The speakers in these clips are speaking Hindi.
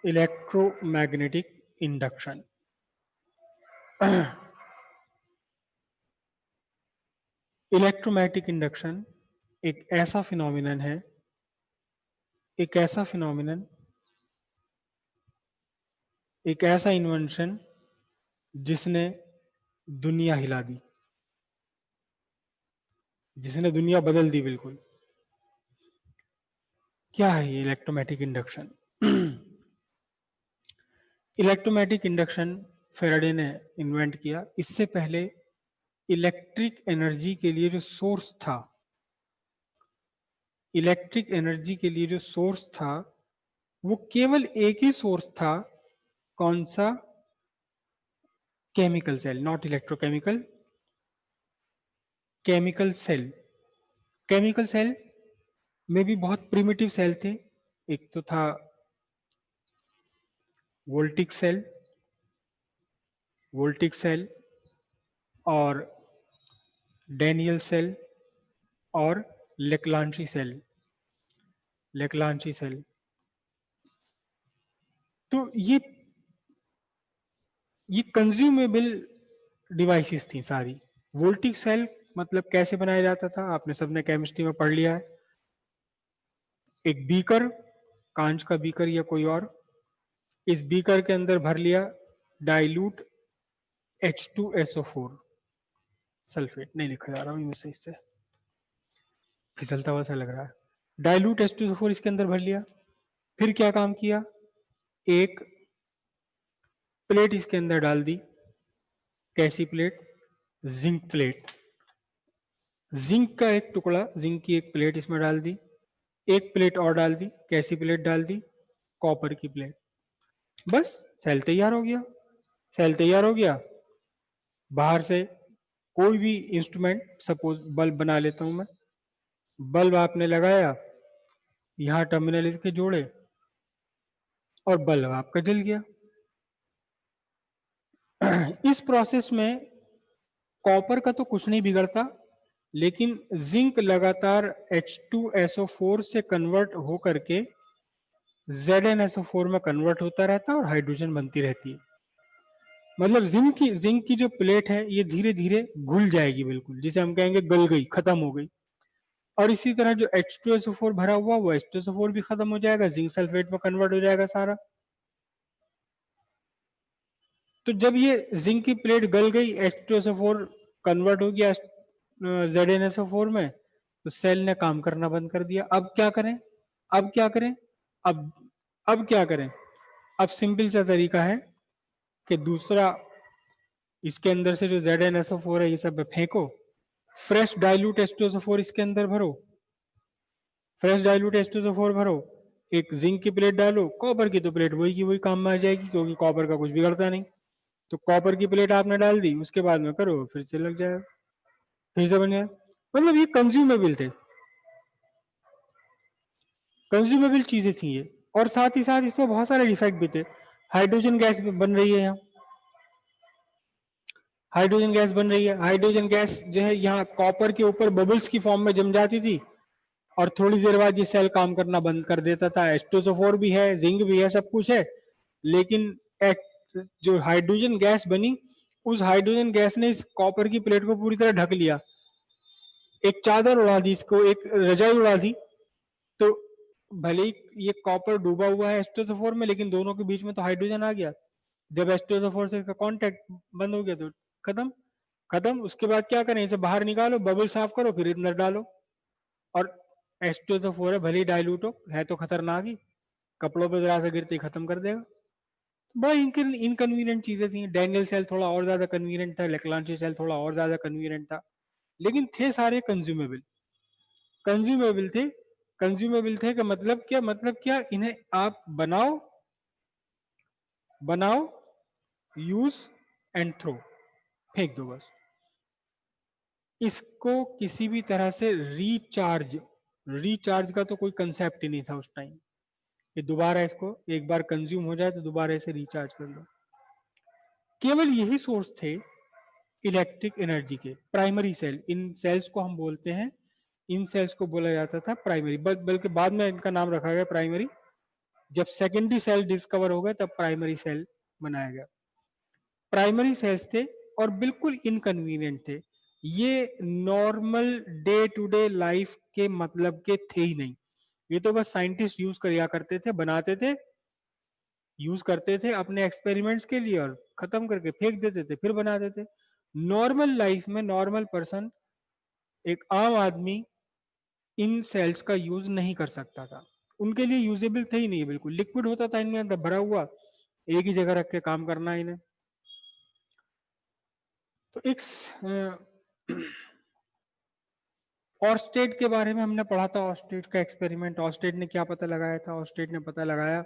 Electromagnetic induction. इलेक्ट्रोमैग्नेटिक इंडक्शन एक ऐसा फिनोमिनन है, एक ऐसा फिनोमिनन, एक ऐसा इन्वेंशन जिसने दुनिया हिला दी, जिसने दुनिया बदल दी बिल्कुल। क्या है ये electromagnetic induction? Electromagnetic induction Faraday ने इन्वेंट किया। इससे पहले इलेक्ट्रिक एनर्जी के लिए जो सोर्स था, इलेक्ट्रिक एनर्जी के लिए जो सोर्स था वो केवल एक ही सोर्स था। कौन सा? Chemical cell, not electrochemical, chemical cell. Chemical cell में भी बहुत प्रिमिटिव सेल थे। एक तो था वोल्टिक सेल, वोल्टिक सेल और डैनियल सेल और लेक्लांची सेल, लेक्लांची सेल। तो ये कंज्यूमेबल डिवाइसेस थी सारी। वोल्टिक सेल मतलब कैसे बनाया जाता था, आपने सबने केमिस्ट्री में पढ़ लिया है। एक बीकर, कांच का बीकर या कोई और, इस बीकर के अंदर भर लिया डाइल्यूट H2SO4 सल्फेट, नहीं लिखा जा रहा हूं मुझसे, इससे फिसलता हुआ सा लग रहा है। डाइल्यूट H2SO4 इसके अंदर भर लिया। फिर क्या काम किया? एक प्लेट इसके अंदर डाल दी। कैसी प्लेट? Zinc plate. जिंक का एक टुकड़ा, जिंक की एक प्लेट इसमें डाल दी। एक प्लेट और डाल दी। कैसी प्लेट डाल दी? कॉपर की प्लेट। बस सेल तैयार हो गया। सेल तैयार हो गया। बाहर से कोई भी इंस्ट्रूमेंट, सपोज बल्ब बना लेता हूं मैं, बल्ब आपने लगाया, यहां टर्मिनल इसके जोड़े और बल्ब आपका जल गया। इस प्रोसेस में कॉपर का तो कुछ नहीं बिगड़ता, लेकिन जिंक लगातार H2SO4 से कन्वर्ट होकर के ZnSO4 में कन्वर्ट होता रहता है और हाइड्रोजन बनती रहती है। मतलब जिंक की जो प्लेट है ये धीरे धीरे घुल जाएगी बिल्कुल, जिसे हम कहेंगे गल गई, खत्म हो गई। और इसी तरह जो H2SO4 भरा हुआ वो H2SO4 भी खत्म हो जाएगा, जिंक सल्फेट में कन्वर्ट हो जाएगा सारा। तो जब ये जिंक की प्लेट गल गई, H2SO4 कन्वर्ट हो गया ZnSO4 में, तो सेल ने काम करना बंद कर दिया। अब क्या करें? अब क्या करें? अब अब क्या करें? अब सिंपल सा तरीका है कि दूसरा, इसके अंदर से जो ZnSO4 है ये सब फेंको, फ्रेश डाइल्यूट H2SO4 इसके अंदर भरो, फ्रेश डाइल्यूट H2SO4 भरो, एक जिंक की प्लेट डालो, कॉपर की तो प्लेट वही की वही काम में आ जाएगी, क्योंकि कॉपर का कुछ बिगड़ता नहीं। तो कॉपर की प्लेट आपने डाल दी, उसके बाद में करो फिर से लग जाएगा, फिर से बन गया। मतलब ये कंज्यूमेबल थे, कंज्यूमेबल चीजें थी ये। और साथ ही साथ इसमें बहुत सारे डिफेक्ट भी थे। हाइड्रोजन गैस बन रही है यहाँ, हाइड्रोजन गैस बन रही है। हाइड्रोजन गैस जो है यहाँ कॉपर के ऊपर बबल्स की फॉर्म में जम जाती थी और थोड़ी देर बाद ये सेल काम करना बंद कर देता था। H2SO4 भी है, जिंक भी है, सब कुछ है, लेकिन जो हाइड्रोजन गैस बनी, उस हाइड्रोजन गैस ने इस कॉपर की प्लेट को पूरी तरह ढक लिया, एक चादर उड़ा दी, इसको एक रजाई उड़ा दी। तो भले ही ये कॉपर डूबा हुआ है H2SO4 में, लेकिन दोनों के बीच में तो हाइड्रोजन आ गया। जब H2SO4 से कांटेक्ट बंद हो गया तो खत्म, खत्म। उसके बाद क्या करें? इसे बाहर निकालो, बबल साफ करो, फिर अंदर डालो। और H2SO4 है, भले ही डाइल्यूट हो, है तो खतरनाक ही, कपड़ों पे जरा सा गिरते ही खत्म कर देगा। बड़ा इनकन्वीनियंट चीजें थी। डैनियल सेल थोड़ा और ज्यादा कन्वीनियंट था, लेक्लांची सेल थोड़ा और ज्यादा कन्वीनियंट था, लेकिन थे सारे कंज्यूमेबल, कंज्यूमेबल थे। कंज्यूमेबल थे का मतलब क्या? मतलब क्या, इन्हें आप बनाओ, बनाओ, यूज एंड थ्रो, फेंक दो बस। इसको किसी भी तरह से रिचार्ज, रिचार्ज का तो कोई कंसेप्ट ही नहीं था उस टाइम। ये दोबारा, इसको एक बार कंज्यूम हो जाए तो दोबारा इसे रिचार्ज कर लो। केवल यही सोर्स थे इलेक्ट्रिक एनर्जी के। प्राइमरी सेल, इन सेल्स को हम बोलते हैं, इन सेल्स को बोला जाता था प्राइमरी, बल्कि बाद में इनका नाम रखा गया प्राइमरी। जब सेकेंडरी सेल डिस्कवर हो गए तब प्राइमरी सेल बनाया गया। प्राइमरी सेल्स थे और बिल्कुल इनकन्वीनियंट थे, ये normal day to day life के मतलब के थे ही नहीं, ये तो बस साइंटिस्ट यूज किया करते थे, बनाते थे, यूज करते थे अपने एक्सपेरिमेंट्स के लिए और खत्म करके फेंक देते थे, फिर बना देते। नॉर्मल लाइफ में नॉर्मल पर्सन, एक आम आदमी इन सेल्स का यूज नहीं कर सकता था, उनके लिए यूजेबल थे ही नहीं, बिल्कुल लिक्विड होता था इनमें अंदर भरा हुआ, एक ही जगह रख के काम करना है इन्हें। तो एक ऑर्स्टेड के बारे में हमने पढ़ा था, ऑर्स्टेड का एक्सपेरिमेंट। ऑर्स्टेड ने क्या पता लगाया था? ऑर्स्टेड ने पता लगाया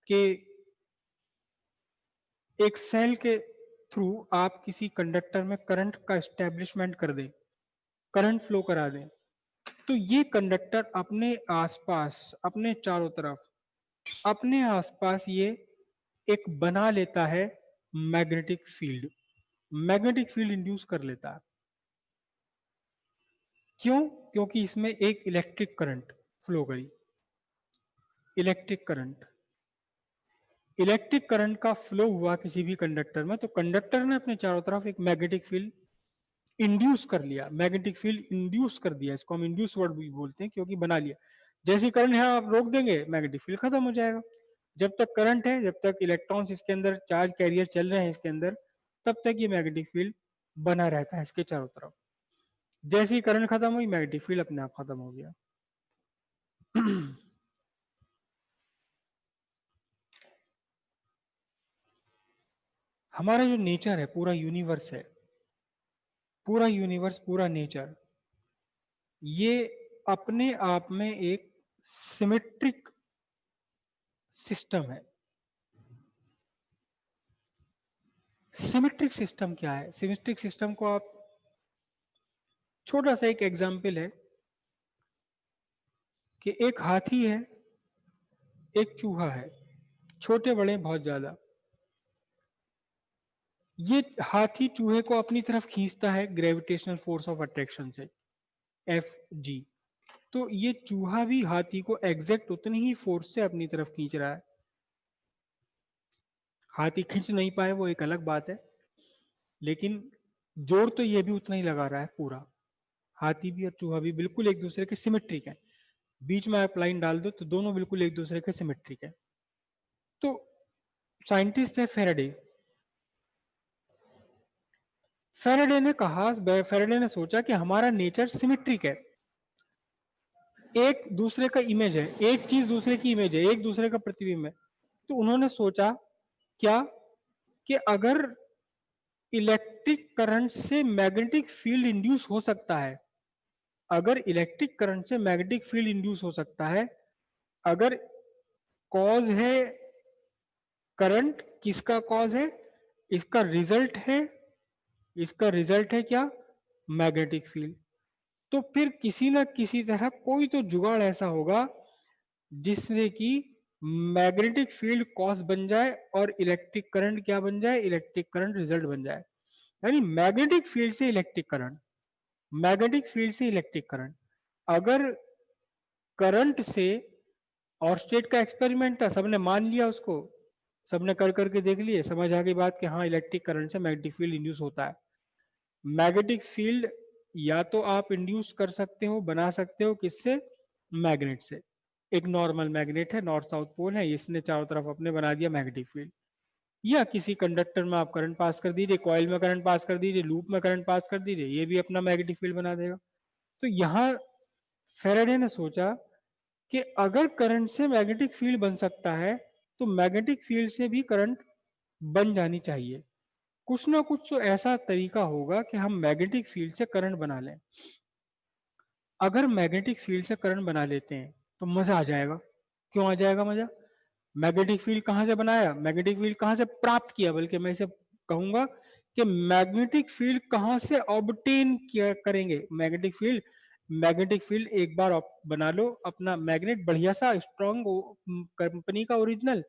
कि एक सेल के थ्रू आप किसी कंडक्टर में करंट का एस्टेब्लिशमेंट कर दें, करंट फ्लो करा दें, तो ये कंडक्टर अपने आसपास, अपने चारों तरफ, अपने आसपास ये एक बना लेता है magnetic field, magnetic field induce कर लेता है। क्यों? क्योंकि इसमें एक इलेक्ट्रिक करंट फ्लो करी, इलेक्ट्रिक करंट, इलेक्ट्रिक करंट का फ्लो हुआ किसी भी कंडक्टर में, तो कंडक्टर ने अपने चारों तरफ एक मैग्नेटिक फील्ड इंड्यूस कर लिया, मैग्नेटिक फील्ड इंड्यूस कर दिया, इसको हम इंड्यूस वर्ड भी बोलते हैं, क्योंकि बना लिया। जैसे करंट है आप रोक देंगे, मैग्नेटिक फील्ड खत्म हो जाएगा। जब तक करंट है, जब तक इलेक्ट्रॉन्स इसके अंदर, चार्ज कैरियर चल रहे हैं इसके अंदर, तब तक ये मैग्नेटिक फील्ड बना रहता है इसके चारों तरफ। जैसे ही करंट खत्म हुई, मैग्नेटिक फील्ड अपने आप खत्म हो गया। हमारा जो नेचर है, पूरा यूनिवर्स है, पूरा यूनिवर्स, पूरा नेचर, ये अपने आप में एक सिमेट्रिक सिस्टम है। सिमेट्रिक सिस्टम क्या है? सिमेट्रिक सिस्टम को आप, छोटा सा एक एग्जांपल है कि एक हाथी है, एक चूहा है, छोटे बड़े बहुत ज्यादा। ये हाथी चूहे को अपनी तरफ खींचता है ग्रेविटेशनल फोर्स ऑफ अट्रैक्शन से, एफ जी। तो ये चूहा भी हाथी को एग्जैक्ट उतनी ही फोर्स से अपनी तरफ खींच रहा है। हाथी खींच नहीं पाए वो एक अलग बात है, लेकिन जोर तो ये भी उतना ही लगा रहा है पूरा। हाथी भी और चूहा भी बिल्कुल एक दूसरे के सिमेट्रिक है, बीच में आप लाइन डाल दो तो दोनों बिल्कुल एक दूसरे के सिमेट्रिक है। तो साइंटिस्ट है फेराडे, फेराडे ने कहा, फेराडे ने सोचा कि हमारा नेचर सिमेट्रिक है, एक दूसरे का इमेज है, एक चीज दूसरे की इमेज है, एक दूसरे का प्रतिबिंब है। तो उन्होंने सोचा क्या, कि अगर इलेक्ट्रिक करंट से मैग्नेटिक फील्ड इंड्यूस हो सकता है, अगर इलेक्ट्रिक करंट से मैग्नेटिक फील्ड इंड्यूस हो सकता है, अगर कॉज है करंट, किसका कॉज है? इसका रिजल्ट है, इसका रिजल्ट है क्या? Magnetic field. तो फिर किसी ना किसी तरह कोई तो जुगाड़ ऐसा होगा जिससे कि मैग्नेटिक फील्ड कॉज बन जाए और इलेक्ट्रिक करंट क्या बन जाए? इलेक्ट्रिक करंट रिजल्ट बन जाए। यानी मैग्नेटिक फील्ड से इलेक्ट्रिक करंट, मैग्नेटिक फील्ड से इलेक्ट्रिक करंट। अगर करंट से, ऑर्स्टेड का एक्सपेरिमेंट था, सबने मान लिया उसको, सबने कर करके देख लिए, समझ आ गई बात कि हाँ इलेक्ट्रिक करंट से मैग्नेटिक फील्ड इंड्यूस होता है। मैग्नेटिक फील्ड या तो आप इंड्यूस कर सकते हो, बना सकते हो, किससे? मैग्नेट से। एक नॉर्मल मैग्नेट है, नॉर्थ साउथ पोल है, इसने चारों तरफ अपने बना दिया मैग्नेटिक फील्ड। या किसी कंडक्टर में आप करंट पास कर दीजिए, कॉइल में करंट पास कर दीजिए, लूप में करंट पास कर दीजिए, ये भी अपना मैग्नेटिक फील्ड बना देगा। तो यहाँ फेराडे ने सोचा कि अगर करंट से मैग्नेटिक फील्ड बन सकता है, तो मैग्नेटिक फील्ड से भी करंट बन जानी चाहिए। कुछ ना कुछ तो ऐसा तरीका होगा कि हम मैग्नेटिक फील्ड से करंट बना लें। अगर मैग्नेटिक फील्ड से करंट बना लेते हैं तो मजा आ जाएगा। क्यों आ जाएगा मजा? मैग्नेटिक फील्ड कहां से बनाया, मैग्नेटिक फील्ड कहां से प्राप्त किया, बल्कि मैं इसे कहूंगा कि मैग्नेटिक फील्ड कहां से ऑब्टेन किया करेंगे। मैग्नेटिक फील्ड, मैग्नेटिक फील्ड एक बार बना लो अपना मैग्नेट, बढ़िया सा स्ट्रॉन्ग कंपनी का ओरिजिनल,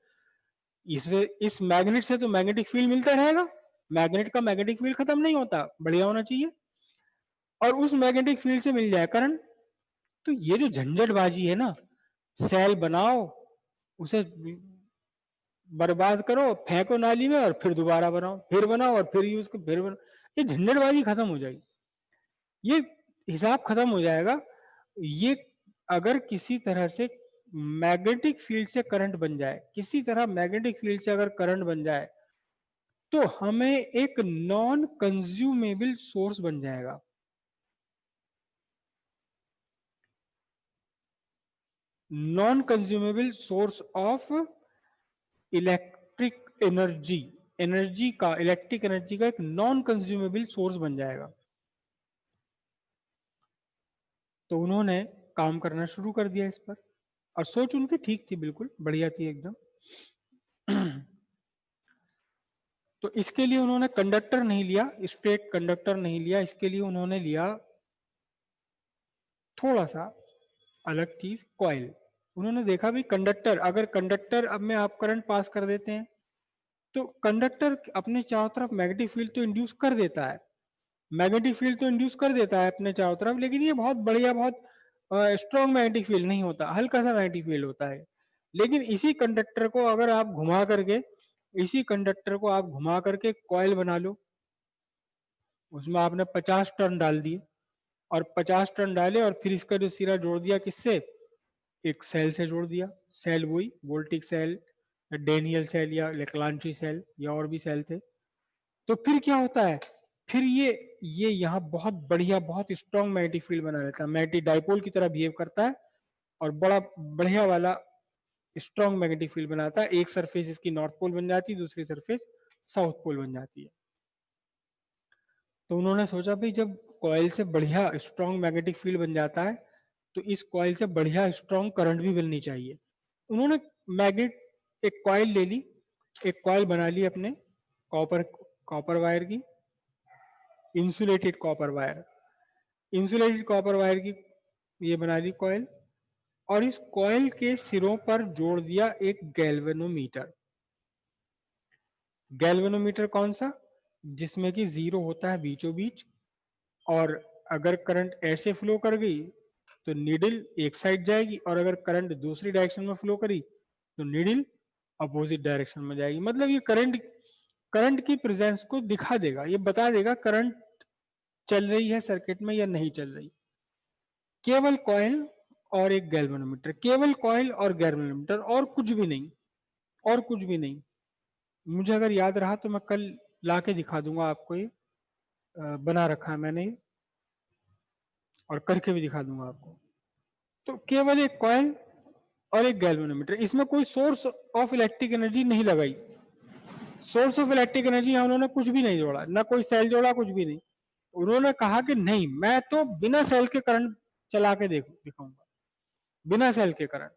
इस मैग्नेट से तो मैग्नेटिक फील्ड मिलता रहेगा, मैग्नेट का मैग्नेटिक फील्ड खत्म नहीं होता, बढ़िया होना चाहिए, और उस मैग्नेटिक फील्ड से मिल जाए करंट। तो ये जो झंझटबाजी है ना, सेल बनाओ, उसे बर्बाद करो, फेंको नाली में, और फिर दोबारा बनाओ, फिर बनाओ, और फिर यूज करो, फिर बनाओ। ये झंझटबाजी खत्म हो जाएगी, ये हिसाब खत्म हो जाएगा। ये अगर किसी तरह से मैग्नेटिक फील्ड से करंट बन जाए, किसी तरह मैग्नेटिक फील्ड से अगर करंट बन जाए, तो हमें एक नॉन कंज्यूमेबल सोर्स बन जाएगा। Non consumable source of electric energy, energy का, इलेक्ट्रिक एनर्जी का एक नॉन कंज्यूमेबल सोर्स बन जाएगा। तो उन्होंने काम करना शुरू कर दिया इस पर, और सोच उनकी ठीक थी, बिल्कुल बढ़िया थी एकदम। तो इसके लिए उन्होंने कंडक्टर नहीं लिया, स्ट्रेट कंडक्टर नहीं लिया, इसके लिए उन्होंने लिया थोड़ा सा अलग चीज, कॉइल। उन्होंने देखा भी कंडक्टर, अगर कंडक्टर अब में आप करंट पास कर देते हैं, तो कंडक्टर अपने चारों तरफ मैग्नेटिक फील्ड तो इंड्यूस कर देता है, मैग्नेटिक फील्ड तो इंड्यूस कर देता है अपने चारों तरफ, लेकिन ये बहुत बढ़िया, बहुत स्ट्रॉन्ग मैग्नेटिक फील्ड नहीं होता, हल्का सा मैग्नेटिक फील्ड होता है। लेकिन इसी कंडक्टर को अगर आप घुमा करके, इसी कंडक्टर को आप घुमा करके कॉइल बना लो, उसमें आपने 50 टर्न डाल दिए, और 50 टर्न डाले, और फिर इसका जो सिरा जोड़ दिया किससे, एक सेल से जोड़ दिया। सेल वही वोल्टिक सेल, डेनियल सेल, या लेक्लांची सेल, या और भी सेल थे। तो फिर क्या होता है, फिर ये यहाँ बहुत बढ़िया, बहुत स्ट्रॉन्ग मैग्नेटिक फील्ड बना लेता है, मैग्नेटिक डाइपोल की तरह बिहेव करता है, और बड़ा बढ़िया वाला स्ट्रॉन्ग मैग्नेटिक फील्ड बनाता है। एक सरफेस इसकी नॉर्थ पोल बन जाती है, दूसरी सरफेस साउथ पोल बन जाती है। तो उन्होंने सोचा भाई जब कॉइल से बढ़िया स्ट्रॉन्ग मैग्नेटिक फील्ड बन जाता है, तो इस कॉइल से बढ़िया स्ट्रॉन्ग करंट भी बननी चाहिए। उन्होंने मैग्नेट एक कॉइल ले ली, एक कॉइल बना ली अपने कॉपर कॉपर वायर की, insulated copper wire, insulated copper wire की ये बना ली कॉइल, और इस कॉइल के सिरों पर जोड़ दिया एक गैल्वेनोमीटर। गैल्वेनोमीटर कौन सा, जिसमें कि जीरो होता है बीचों बीच, और अगर करंट ऐसे फ्लो कर गई तो नीडल एक साइड जाएगी, और अगर करंट दूसरी डायरेक्शन में फ्लो करी तो नीडल अपोजिट डायरेक्शन में जाएगी। मतलब ये करंट करंट की प्रेजेंस को दिखा देगा, ये बता देगा करंट चल रही है सर्किट में या नहीं चल रही। केवल कॉइल और एक गैल्वेनोमीटर, केवल कॉइल और गैल्वेनोमीटर, और कुछ भी नहीं, और कुछ भी नहीं। मुझे अगर याद रहा तो मैं कल लाके दिखा दूंगा आपको, ये बना रखा है मैंने ये, और करके भी दिखा दूंगा आपको। तो केवल एक कॉइल और एक गैल्वेनोमीटर, इसमें कोई सोर्स ऑफ इलेक्ट्रिक एनर्जी नहीं लगाई, सोर्स ऑफ इलेक्ट्रिक एनर्जी यहाँ उन्होंने कुछ भी नहीं जोड़ा, ना कोई सेल जोड़ा, कुछ भी नहीं। उन्होंने कहा कि नहीं, मैं तो बिना सेल के करंट चला के दिखाऊंगा, बिना सेल के करंट।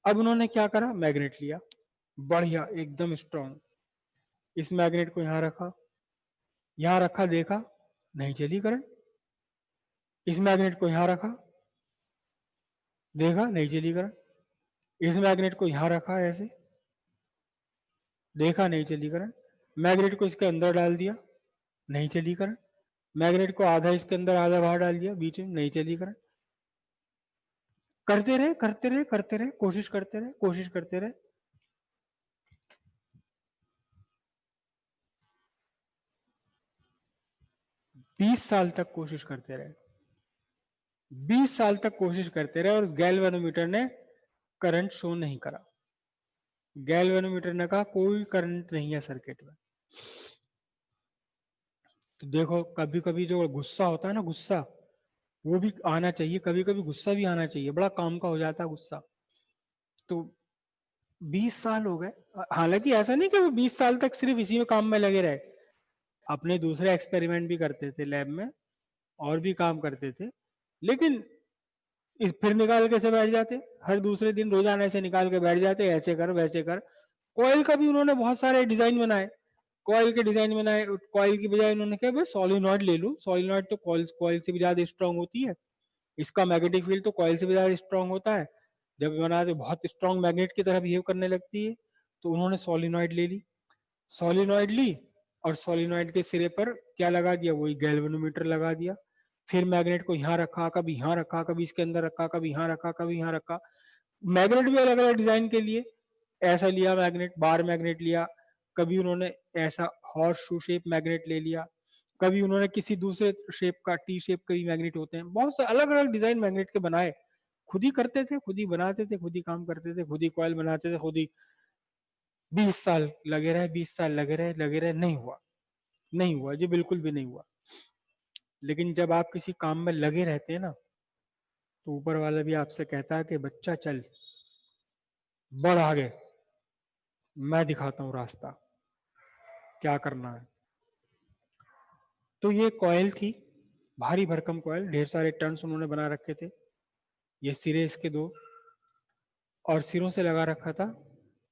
अब उन्होंने क्या करा, मैग्नेट लिया, बढ़िया एकदम स्ट्रॉन्ग, इस मैग्नेट को यहां रखा, देखा नहीं चली करंट, इस मैग्नेट को यहां रखा, देखा नहीं चली करंट, इस मैग्नेट को यहां रखा ऐसे, देखा नहीं चली करंट, मैग्नेट को इसके अंदर डाल दिया, नहीं चली करंट, मैग्नेट को आधा इसके अंदर आधा बाहर डाल दिया बीच में, नहीं चली करंट। करते रहे करते रहे करते रहे, कोशिश करते रहे, कोशिश करते रहे, 20 साल तक कोशिश करते रहे, 20 साल तक कोशिश करते रहे, और उस गैल्वेनोमीटर ने करंट शो नहीं करा। गैल्वेनोमीटर ने कहा कोई करंट नहीं है सर्किट में। तो देखो कभी कभी जो गुस्सा होता है ना, गुस्सा वो भी आना चाहिए, कभी कभी गुस्सा भी आना चाहिए, बड़ा काम का हो जाता है गुस्सा। तो 20 साल हो गए, हालांकि ऐसा नहीं कि वो 20 साल तक सिर्फ इसी में काम में लगे रहे, अपने दूसरे एक्सपेरिमेंट भी करते थे लैब में, और भी काम करते थे, लेकिन इस फिर निकाल के से बैठ जाते, हर दूसरे दिन रोजाना ऐसे निकाल के बैठ जाते, ऐसे कर वैसे कर। कॉइल का भी उन्होंने बहुत सारे डिजाइन बनाए, कॉइल के डिजाइन बनाए, कॉइल की बजाय उन्होंने क्या, भाई सोलिनॉइड ले लूं, सोलिनॉइड तो कॉइल कॉइल से भी ज्यादा स्ट्रांग होती है, इसका मैग्नेटिक फील्ड तो कॉइल से भी ज्यादा स्ट्रांग होता है, जब बनाते बहुत स्ट्रांग मैग्नेट की तरह बिहेव करने लगती है। तो उन्होंने सोलिनॉइड ले ली, सोलिनॉइड ली, और सोलिनॉइड के सिरे पर क्या लगा दिया, वही गैल्वेनोमीटर लगा दिया। फिर मैग्नेट को यहाँ रखा, कभी यहाँ रखा, कभी इसके अंदर रखा, कभी यहाँ रखा, कभी यहाँ रखा, मैग्नेट भी अलग अलग डिजाइन के लिए, ऐसा लिया मैग्नेट, बार मैग्नेट लिया, कभी उन्होंने ऐसा हॉर्स शू शेप मैग्नेट ले लिया, कभी उन्होंने किसी दूसरे शेप का, टी शेप के भी मैग्नेट होते हैं, बहुत से अलग अलग डिजाइन मैग्नेट के बनाए, खुद ही करते थे, खुद ही बनाते थे, खुद ही काम करते थे, खुद ही कॉइल बनाते थे, खुद ही 20 साल लगे रहे, 20 साल लगे रहे, नहीं हुआ, नहीं हुआ जी, बिल्कुल भी नहीं हुआ। लेकिन जब आप किसी काम में लगे रहते हैं ना, तो ऊपर वाला भी आपसे कहता है कि बच्चा चल बढ़ आगे, मैं दिखाता हूं रास्ता क्या करना है। तो ये कॉयल थी, भारी भरकम कॉयल, ढेर सारे टर्न्स उन्होंने बना रखे थे, ये सिरे इसके दो, और सिरों से लगा रखा था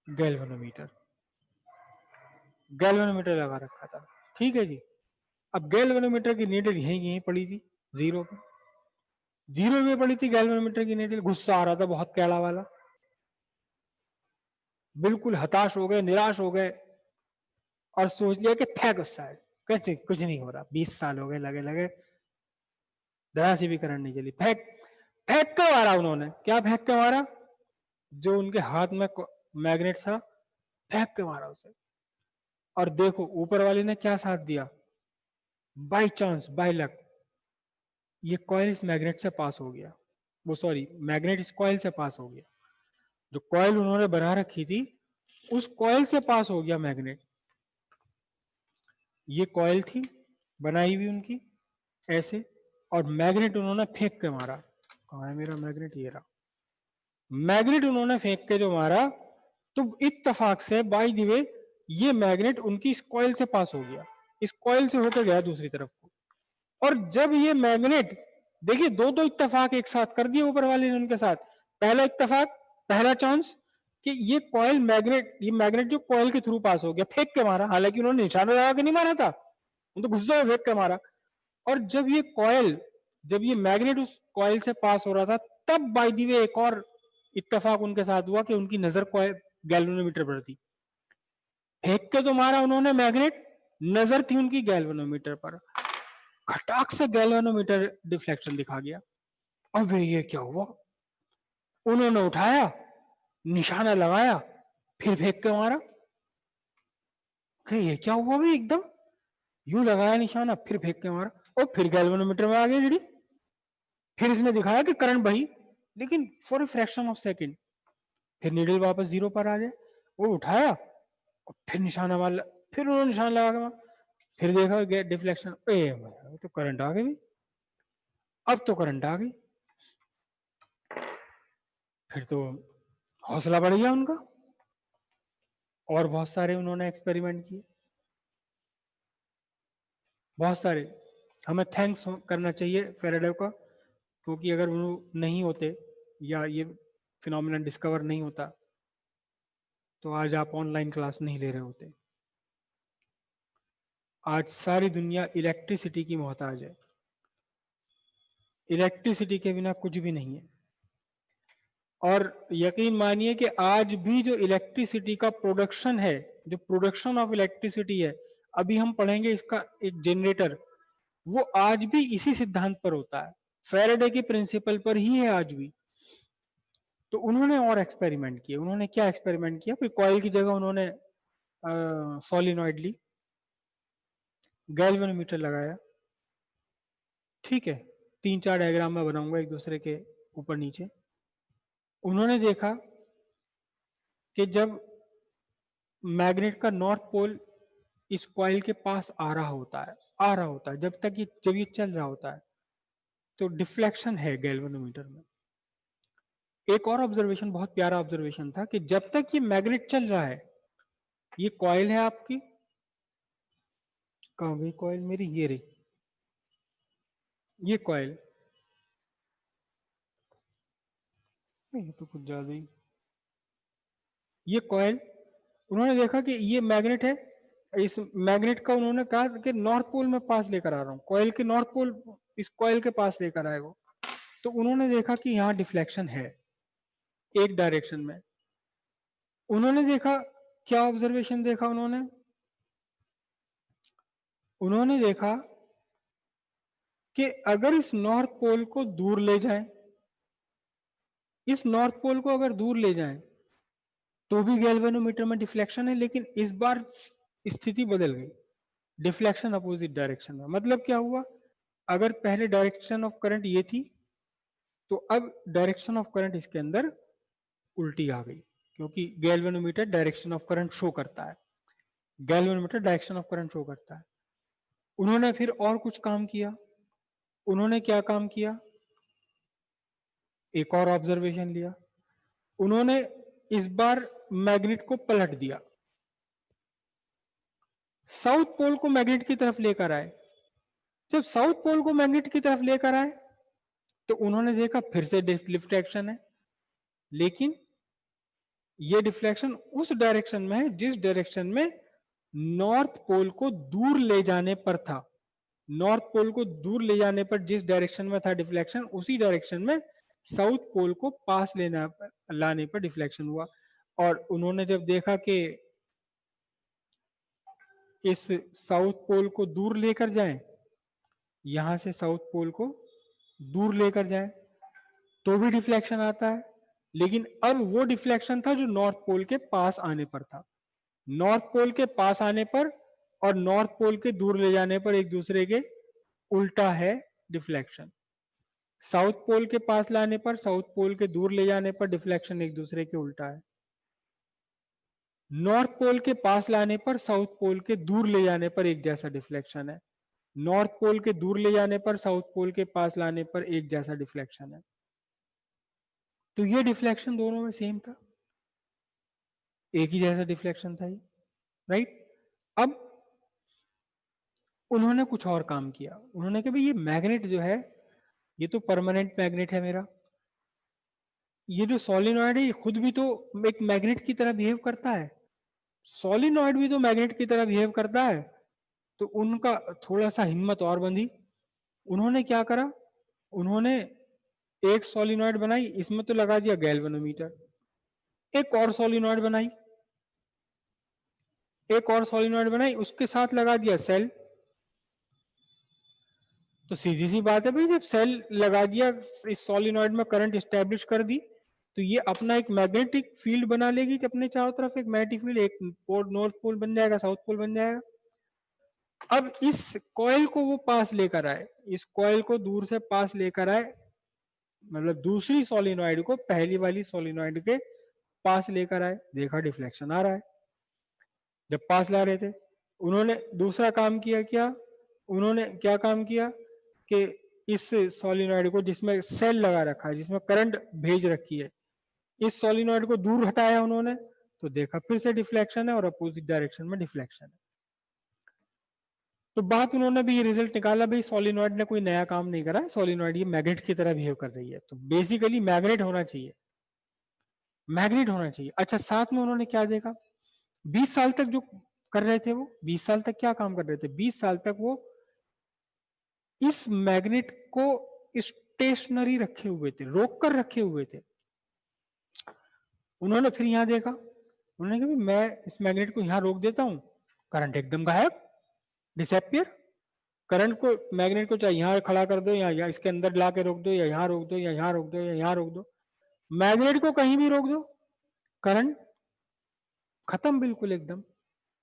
गैल्वेनोमीटर, गैल्वेनोमीटर लगा रखा था, ठीक है जी। अब गैल्वेनोमीटर की नीडल यहीं यहीं पड़ी थी, जीरो पे, जीरो पे पड़ी थी गैल्वेनोमीटर की नीडल। गुस्सा आ रहा था बहुत कैड़ा वाला, बिल्कुल हताश हो गए, निराश हो गए, और सोच लिया कि फेंक उस साइड, कैसे कुछ नहीं हो रहा, 20 साल हो गए लगे लगे, जरा सी भी करंट नहीं चली, फेंक, फेंक के मारा उन्होंने। क्या फेंक के मारा? जो उनके हाथ में मैग्नेट था, फेंक के मारा उसे। और देखो ऊपर वाले ने क्या साथ दिया, बाय चांस, बाय लक, ये कॉइल इस मैग्नेट से पास हो गया, वो सॉरी मैग्नेट इस कॉइल से पास हो गया, जो कॉइल उन्होंने बना रखी थी उस कॉइल से पास हो गया मैग्नेट। ये कॉइल थी बनाई हुई उनकी ऐसे, और मैग्नेट उन्होंने फेंक के मारा। कहाँ है मेरा मैग्नेट? ये रहा मैग्नेट, उन्होंने फेंक के जो मारा, तो इत्तेफाक से बाय द वे ये मैग्नेट उनकी इस कॉइल से पास हो गया, इस कॉइल से होकर गया दूसरी तरफ को। और जब ये मैग्नेट, देखिए दो दो इत्तेफाक एक साथ कर दिए ऊपर वाले ने उनके साथ। पहला इत्तेफाक, पहला चांस कि ये कॉइल मैग्नेट, ये मैग्नेट जो कॉइल के थ्रू पास हो गया, फेंक के मारा, हालांकि उन्होंने निशाना लगा के नहीं मारा था, तो गुस्से में फेंक के मारा। और जब ये कॉइल, जब ये मैग्नेट उस कॉइल से पास हो रहा था, तब बाय द वे एक और इत्तेफाक उनके साथ हुआ कि उनकी नजर कॉइल गैल्वेनोमीटर पर थी। फेंक के तो मारा उन्होंने मैग्नेट, नजर थी उनकी गैल्वेनोमीटर पर, खटाक से गैल्वेनोमीटर डिफ्लेक्शन दिखा गया। अब ये क्या हुआ? उन्होंने उठाया, निशाना लगाया, फिर फेंक के मारा। ये क्या हुआ भाई? एकदम यूं लगाया निशाना, फिर फेंक के मारा, और फिर गैल्वेनोमीटर में आ गई जीडी। फिर इसने दिखाया कि करंट बही, लेकिन for a fraction of second, फिर नीडल वापस जीरो पर आ गया। वो उठाया और फिर निशाना वाला, फिर उन्होंने निशाना लगा के मारा, फिर देखा डिफ्लेक्शन, तो करंट आ गई, अब तो करंट आ गई। फिर तो हौसला बढ़ गया उनका, और बहुत सारे उन्होंने एक्सपेरिमेंट किए, बहुत सारे। हमें थैंक्स करना चाहिए फेराडे का, क्योंकि अगर वो नहीं होते या ये फिनोमिना डिस्कवर नहीं होता, तो आज आप ऑनलाइन क्लास नहीं ले रहे होते। आज सारी दुनिया इलेक्ट्रिसिटी की मोहताज है, इलेक्ट्रिसिटी के बिना कुछ भी नहीं है। और यकीन मानिए कि आज भी जो इलेक्ट्रिसिटी का प्रोडक्शन है, जो प्रोडक्शन ऑफ इलेक्ट्रिसिटी है, अभी हम पढ़ेंगे इसका एक जनरेटर, वो आज भी इसी सिद्धांत पर होता है, फैराडे के प्रिंसिपल पर ही है आज भी। तो उन्होंने और एक्सपेरिमेंट किए। उन्होंने क्या एक्सपेरिमेंट किया? फिर कॉइल की जगह उन्होंने सोलिनॉइड ली, गैल्वेनोमीटर लगाया, ठीक है, 3-4 डायग्राम में बनाऊंगा एक दूसरे के ऊपर नीचे। उन्होंने देखा कि जब मैग्नेट का नॉर्थ पोल इस कॉइल के पास आ रहा होता है, आ रहा होता है, जब ये चल रहा होता है, तो डिफ्लेक्शन है गैल्वेनोमीटर में। एक और ऑब्जर्वेशन, बहुत प्यारा ऑब्जर्वेशन था, कि जब तक ये मैग्नेट चल रहा है, ये कॉइल है आपकी, कहाँ गई कॉइल मेरी? ये रही, ये कॉइल, ये तो कुछ ज्यादा ही, ये कॉइल, उन्होंने देखा कि ये मैग्नेट है, इस मैग्नेट का उन्होंने कहा कि नॉर्थ पोल में पास लेकर आ रहा हूँ, कॉइल के नॉर्थ पोल इस कॉइल के पास लेकर आएगा। तो उन्होंने देखा कि यहाँ डिफ्लेक्शन है एक डायरेक्शन में। उन्होंने देखा, क्या ऑब्जर्वेशन देखा उन्होंने? उन्होंने देखा कि अगर इस नॉर्थ पोल को दूर ले जाएं, इस नॉर्थ पोल को अगर दूर ले जाएं तो भी गैल्वेनोमीटर में डिफ्लेक्शन है, लेकिन इस बार स्थिति बदल गई, डिफ्लेक्शन अपोजिट डायरेक्शन में। मतलब क्या हुआ, अगर पहले डायरेक्शन ऑफ करंट ये थी तो अब डायरेक्शन ऑफ करंट इसके अंदर उल्टी आ गई, क्योंकि galvanometer direction of current show करता है, galvanometer direction of current show करता है। उन्होंने फिर और कुछ काम किया। उन्होंने क्या काम किया, एक और ऑब्जर्वेशन लिया। उन्होंने इस बार मैग्नेट को पलट दिया, साउथ पोल को मैग्नेट की तरफ लेकर आए। जब साउथ पोल को मैग्नेट की तरफ लेकर आए तो उन्होंने देखा फिर से डिफ्लेक्शन है, लेकिन ये डिफ्लेक्शन उस डायरेक्शन में है जिस डायरेक्शन में नॉर्थ पोल को दूर ले जाने पर था। नॉर्थ पोल को दूर ले जाने पर जिस डायरेक्शन में था डिफ्लेक्शन, उसी डायरेक्शन में साउथ पोल को पास लाने पर डिफ्लेक्शन हुआ। और उन्होंने जब देखा कि इस साउथ पोल को दूर लेकर जाएं, यहां से साउथ पोल को दूर लेकर जाएं तो भी डिफ्लेक्शन आता है, लेकिन अब वो डिफ्लेक्शन था जो नॉर्थ पोल के पास आने पर था। नॉर्थ पोल के पास आने पर और नॉर्थ पोल के दूर ले जाने पर एक दूसरे के उल्टा है डिफ्लेक्शन। साउथ पोल के पास लाने पर, साउथ पोल के दूर ले जाने पर डिफ्लेक्शन एक दूसरे के उल्टा है। नॉर्थ पोल के पास लाने पर, साउथ पोल के दूर ले जाने पर एक जैसा डिफ्लेक्शन है। नॉर्थ पोल के दूर ले जाने पर, साउथ पोल के पास लाने पर एक जैसा डिफ्लेक्शन है। तो ये डिफ्लेक्शन दोनों में सेम था, एक ही जैसा डिफ्लेक्शन था ये, राइट। अब उन्होंने कुछ और काम किया। उन्होंने कहा भाई ये मैग्नेट जो है ये तो परमानेंट मैग्नेट है मेरा, ये जो सोलिनॉइड है ये खुद भी तो एक मैग्नेट की तरह बिहेव करता है, सोलिनॉइड भी तो मैग्नेट की तरह बिहेव करता है। तो उनका थोड़ा सा हिम्मत और बंधी। उन्होंने क्या करा, उन्होंने एक सोलिनॉइड बनाई, इसमें तो लगा दिया गैल्वेनोमीटर। एक और सोलिनॉइड बनाई, एक और सोलिनॉइड बनाई, उसके साथ लगा दिया सेल। तो सीधी सी बात है भाई, जब सेल लगा दिया, इस सोलिनॉइड में करंट स्टैब्लिश कर दी, तो ये अपना एक मैग्नेटिक फील्ड बना लेगी अपने चारों तरफ, एक मैग्नेटिक फील्ड, एक पोल नॉर्थ पोल बन जाएगा, साउथ पोल बन जाएगा। अब इस कॉइल को वो पास लेकर आए, इस कॉइल को दूर से पास लेकर आए, मतलब दूसरी सोलिनॉइड को पहली वाली सोलिनॉइड के पास लेकर आए, देखा डिफ्लेक्शन आ रहा है। जब पास ला रहे थे, उन्होंने दूसरा काम किया, क्या उन्होंने क्या काम किया कि इस सोलिनॉइड को जिसमें सेल लगा रखा है, जिसमें करंट भेज रखी है, इस सोलिनॉइड को दूर हटाया उन्होंने, तो देखा फिर से डिफ्लेक्शन है और अपोजिट डायरेक्शन में डिफ्लेक्शन है। तो बात उन्होंने भी ये रिजल्ट निकाला, भाई सोलिनॉइड ने कोई नया काम नहीं करा, सोलिनॉइड ये मैग्नेट की तरह बिहेव कर रही है, तो बेसिकली मैग्नेट होना चाहिए, मैग्नेट होना चाहिए। अच्छा, साथ में उन्होंने क्या देखा, 20 साल तक जो कर रहे थे वो, 20 साल तक क्या काम कर रहे थे, 20 साल तक वो इस मैग्नेट को स्टेशनरी रखे हुए थे, रोक कर रखे हुए थे। उन्होंने फिर यहां देखा, उन्होंने कहा मैं इस मैग्नेट को यहां रोक देता हूं, करंट एकदम गायब, डिसअपियर। करंट को, मैग्नेट को चाहे यहां खड़ा कर दो या इसके अंदर ला के रोक दो, या यहां रोक दो, या यहां रोक दो, या यहां रोक दो, मैग्नेट को कहीं भी रोक दो, करंट खत्म बिल्कुल एकदम।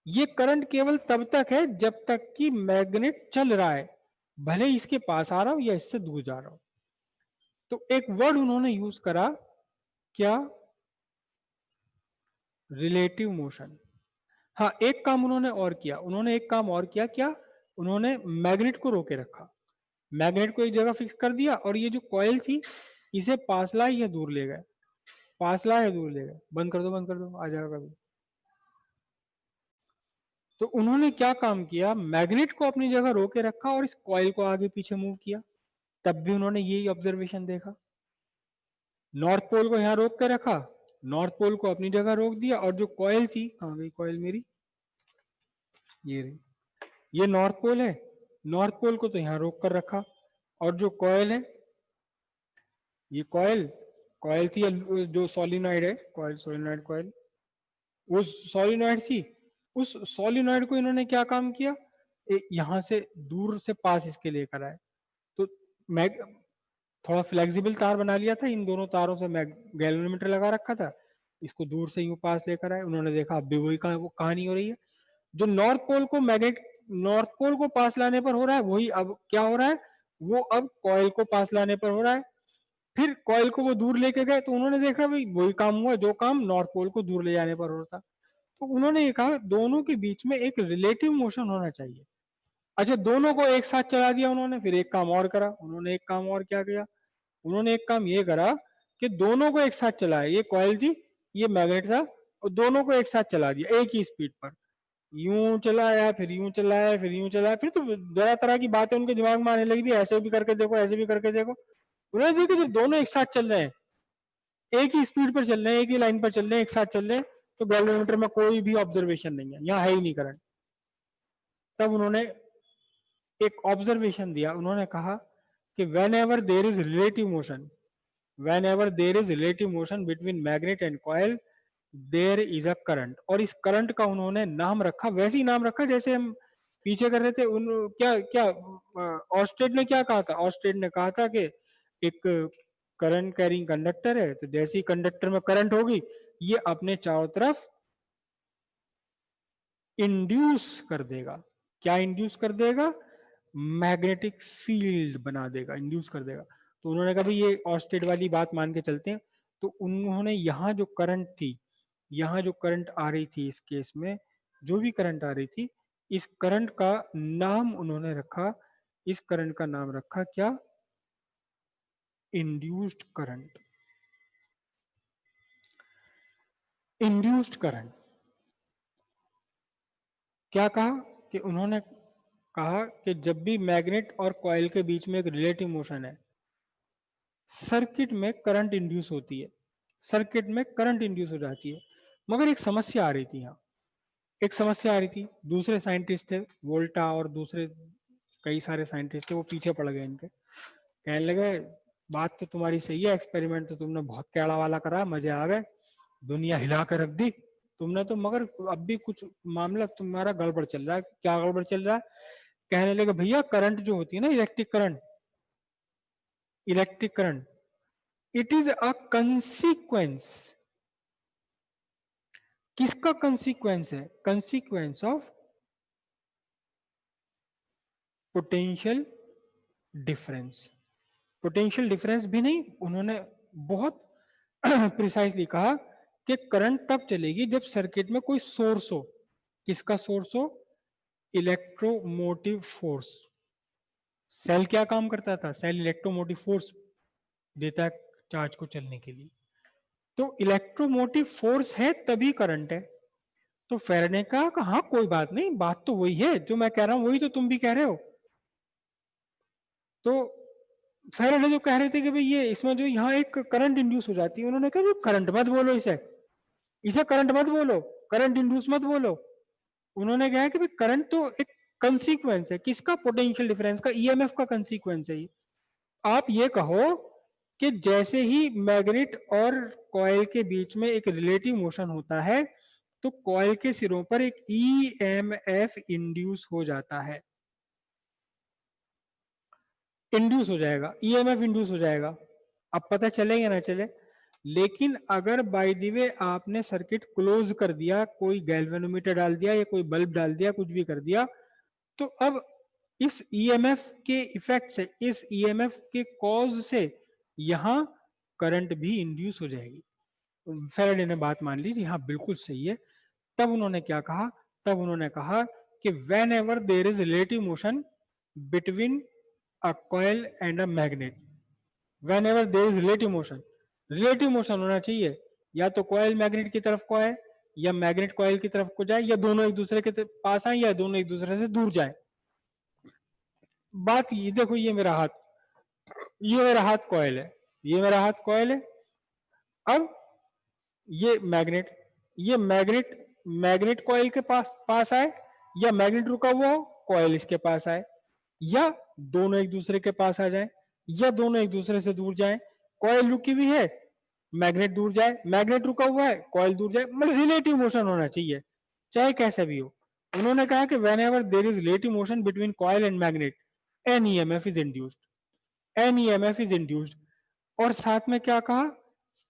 ये करंट केवल तब तक है जब तक कि मैग्नेट चल रहा है, भले इसके पास आ रहा हो या इससे दूर जा रहा हो। तो एक वर्ड उन्होंने यूज करा, क्या, रिलेटिव मोशन। हाँ, एक काम उन्होंने और किया, उन्होंने एक काम और किया, क्या, उन्होंने मैग्नेट को रोके रखा, मैग्नेट को एक जगह फिक्स कर दिया, और ये जो कॉइल थी इसे पास लाए या दूर ले गए, पास लाए या दूर ले गए, बंद कर दो, बंद कर दो, आ जाएगा कभी। तो उन्होंने क्या काम किया, मैग्नेट को अपनी जगह रोके रखा और इस कॉइल को आगे पीछे मूव किया। तब भी उन्होंने यही ऑब्जर्वेशन देखा, नॉर्थ पोल को यहां रोक के रखा, नॉर्थ पोल को अपनी जगह रोक दिया, और जो कॉइल थी, कहां गई कॉइल मेरी, ये रही, ये नॉर्थ पोल है, नॉर्थ पोल को तो यहां रोक कर रखा, और जो कॉइल है, ये कॉइल, कॉइल थी जो सोलिनॉइड है, कॉइल, सोलिनॉइड कॉइल, वो सोलिनॉइड थी, उस सोलिनॉइड को इन्होंने क्या काम किया, यहां से दूर से पास इसके लेकर आए। तो मैग थोड़ा फ्लेक्सिबल तार बना लिया था, इन दोनों तारों से गैल्वेनोमीटर लगा रखा था, इसको दूर से यूं पास लेकर आए, उन्होंने देखा अब भी वही कहानी हो रही है। जो नॉर्थ पोल को नॉर्थ पोल को पास लाने पर हो रहा है, वही अब क्या हो रहा है, वो अब कॉइल को पास लाने पर हो रहा है। फिर कॉइल को वो दूर लेके गए तो उन्होंने देखा भाई वही काम हुआ जो काम नॉर्थ पोल को दूर ले जाने पर हो रहा था। तो उन्होंने ये कहा दोनों के बीच में एक रिलेटिव मोशन होना चाहिए। अच्छा, दोनों को एक साथ चला दिया उन्होंने, फिर एक काम और करा उन्होंने, एक काम और क्या किया उन्होंने, एक काम ये करा कि दोनों को एक साथ चलाया, ये कॉइल थी ये मैग्नेट था, और दोनों को एक साथ चला दिया एक ही स्पीड पर, यूं चलाया फिर यूं चलाया फिर यूं चलाया, फिर तो तरह तरह की बातें उनके दिमाग में आने लगी, भी ऐसे भी करके देखो ऐसे भी करके देखो। उन्होंने देखा जब दोनों एक साथ चल रहे हैं, एक ही स्पीड पर चल रहे हैं, एक ही लाइन पर चल रहे हैं, एक साथ चल रहे हैं, तो गैल्वेनोमीटर में कोई भी ऑब्जर्वेशन नहीं है, यहाँ है ही नहीं करंट। तब उन्होंने एक ऑब्जर्वेशन दिया, उन्होंने कहा कि whenever there is relative motion, whenever there is relative motion between magnet and coil there is a current। और इस करंट का उन्होंने नाम रखा, वैसे ही नाम रखा जैसे हम पीछे कर रहे थे। उन क्या क्या ऑर्स्टेड ने क्या कहा था, ऑर्स्टेड ने कहा था कि एक करंट कैरिंग कंडक्टर है, तो जैसे ही कंडक्टर में करंट होगी ये अपने चारों तरफ इंड्यूस कर देगा। क्या इंड्यूस कर देगा, मैग्नेटिक फील्ड बना देगा, इंड्यूस कर देगा। तो उन्होंने कहा भाई ये ऑर्स्टेड वाली बात मान के चलते हैं। तो उन्होंने यहाँ जो करंट थी, यहाँ जो करंट आ रही थी, इस केस में जो भी करंट आ रही थी, इस करंट का नाम उन्होंने रखा, इस करंट का नाम रखा क्या, इंड्यूस्ड करंट। इंड्यूस्ड करंट क्या कहा कि उन्होंने कहा कि जब भी मैग्नेट और कॉइल के बीच में एक रिलेटिव मोशन है, सर्किट में करंट इंड्यूस होती है, सर्किट में करंट इंड्यूस हो जाती है। मगर एक समस्या आ रही थी, यहाँ एक समस्या आ रही थी। दूसरे साइंटिस्ट थे वोल्टा और दूसरे कई सारे साइंटिस्ट थे, वो पीछे पड़ गए इनके, कहने लगे बात तो तुम्हारी सही है, एक्सपेरिमेंट तो तुमने बहुत कैड़ा वाला करा, मजे आ गए, दुनिया हिला कर रख दी तुमने तो, मगर अब भी कुछ मामला तुम्हारा गड़बड़ चल रहा है। क्या गड़बड़ चल रहा है, कहने लगे भैया करंट जो होती है ना, electric current, electric current, it is a consequence. किसका कंसीक्वेंस है, consequence of potential difference. Potential difference भी नहीं, उन्होंने बहुत प्रिसाइसली कहा कि करंट तब चलेगी जब सर्किट में कोई सोर्स हो। किसका सोर्स हो, इलेक्ट्रोमोटिव फोर्स। सेल क्या काम करता था, सेल इलेक्ट्रोमोटिव फोर्स देता है चार्ज को चलने के लिए। तो इलेक्ट्रोमोटिव फोर्स है तभी करंट है। तो फेराडे ने कहा हाँ कोई बात नहीं, बात तो वही है जो मैं कह रहा हूं, वही तो तुम भी कह रहे हो। तो फेराडे जो कह रहे थे कि भाई ये इसमें जो यहाँ एक करंट इंड्यूस हो जाती है, उन्होंने कहा करंट मत बोलो, इसे इसे करंट मत बोलो, करंट इंड्यूस मत बोलो। उन्होंने कहा कि भाई करंट तो एक कंसीक्वेंस है, किसका, पोटेंशियल डिफरेंस का, ईएमएफ का कंसीक्वेंस है। आप ये कहो कि जैसे ही मैग्नेट और कॉइल के बीच में एक रिलेटिव मोशन होता है तो कॉइल के सिरों पर एक ईएमएफ इंड्यूस हो जाता है, इंड्यूस हो जाएगा, ईएमएफ इंड्यूस हो जाएगा। अब पता चले या ना चले, लेकिन अगर बाय द वे आपने सर्किट क्लोज कर दिया, कोई गैल्वेनोमीटर डाल दिया या कोई बल्ब डाल दिया, कुछ भी कर दिया, तो अब इस ईएमएफ के इफेक्ट से, इस ईएमएफ के कॉज से यहां करंट भी इंड्यूस हो जाएगी। फेराडे ने बात मान ली, जी हाँ बिल्कुल सही है। तब उन्होंने क्या कहा, तब उन्होंने कहा कि whenever there is relative motion between a coil and a magnet, when ever there is relative motion, relative motion होना चाहिए, या तो कॉइल मैग्नेट की तरफ को आए या मैग्नेट कॉइल की तरफ को जाए, या दोनों एक दूसरे के पास आए या दोनों एक दूसरे से दूर जाए। बात ये देखो, ये मेरा हाथ, ये मेरा हाथ कॉइल है, ये मेरा हाथ कॉइल है। अब ये मैग्नेट, ये मैग्नेट मैग्नेट कॉइल के पास आए, या मैग्नेट रुका हुआ हो कॉइल इसके पास आए, या दोनों एक दूसरे के पास आ जाए, या दोनों एक दूसरे से दूर जाए। कॉइल रुकी हुई है, मैग्नेट दूर जाए, मैग्नेट रुका हुआ है, कॉइल दूर जाए, मतलब रिलेटिव मोशन होना चाहिए, चाहे कैसा भी हो। उन्होंने कहा कि whenever there is relative motion between coil and magnet an EMF is induced. An EMF is induced. और साथ में क्या कहा,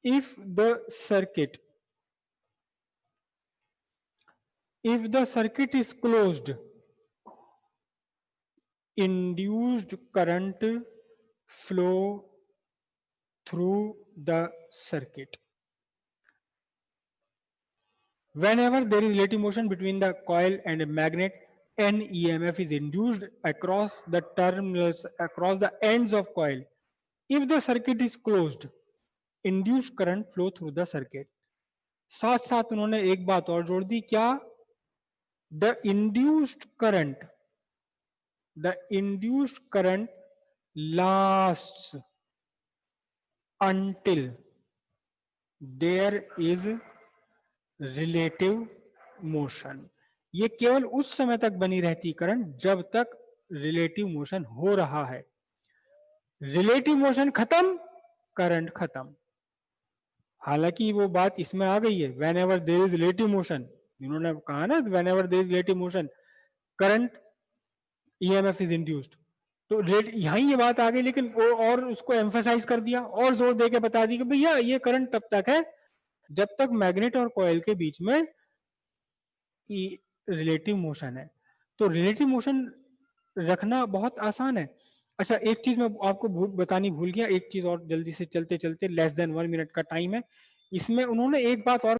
if the circuit is closed, induced current flow through the circuit. Whenever there is relative motion between the coil and a magnet, an EMF is induced across the terminals, across the ends of coil. If the circuit is closed, induced current flow through the circuit. साथ साथ उन्होंने एक बात और जोड़ दी, क्या, the induced current lasts until there is relative motion. ये केवल उस समय तक बनी रहती करंट जब तक रिलेटिव मोशन हो रहा है। रिलेटिव मोशन खत्म, करंट खत्म। हालांकि वो बात इसमें आ गई है, when ever there is relative motion, इन्होंने कहा ना, when ever there is relative motion current EMF is induced, तो यहीं ये बात आ गई, लेकिन वो और उसको एम्फेसाइज कर दिया और जोर देके बता दी कि भैया ये करंट तब तक है जब तक मैग्नेट और कॉइल के बीच में रिलेटिव मोशन है। तो रिलेटिव मोशन रखना बहुत आसान है। अच्छा, एक चीज मैं आपको बतानी भूल गया, एक चीज और जल्दी से, चलते चलते, लेस देन 1 मिनट का टाइम है, इसमें उन्होंने एक बात और